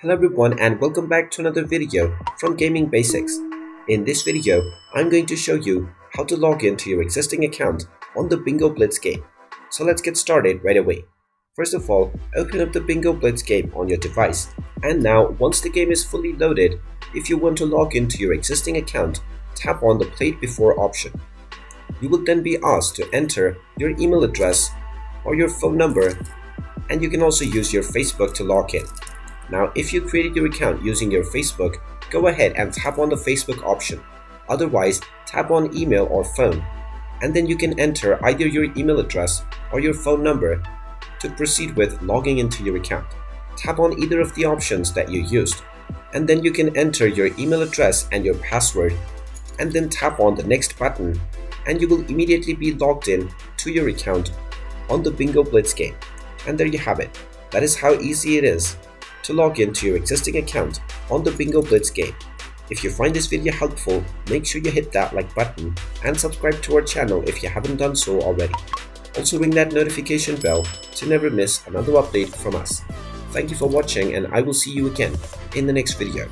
Hello everyone and welcome back to another video from Gaming Basics. In this video, I'm going to show you how to log into your existing account on the Bingo Blitz game. So let's get started right away. First of all, open up the Bingo Blitz game on your device. And now, once the game is fully loaded, if you want to log into your existing account, tap on the Played Before option. You will then be asked to enter your email address or your phone number, and you can also use your Facebook to log in. Now, if you created your account using your Facebook, go ahead and tap on the Facebook option. Otherwise, tap on email or phone, and then you can enter either your email address or your phone number to proceed with logging into your account. Tap on either of the options that you used, and then you can enter your email address and your password, and then tap on the next button, and you will immediately be logged in to your account on the Bingo Blitz game. And there you have it. That is how easy it is to log into your existing account on the Bingo Blitz game. If you find this video helpful, make sure you hit that like button and subscribe to our channel if you haven't done so already. Also ring that notification bell to never miss another update from us. Thank you for watching, and I will see you again in the next video.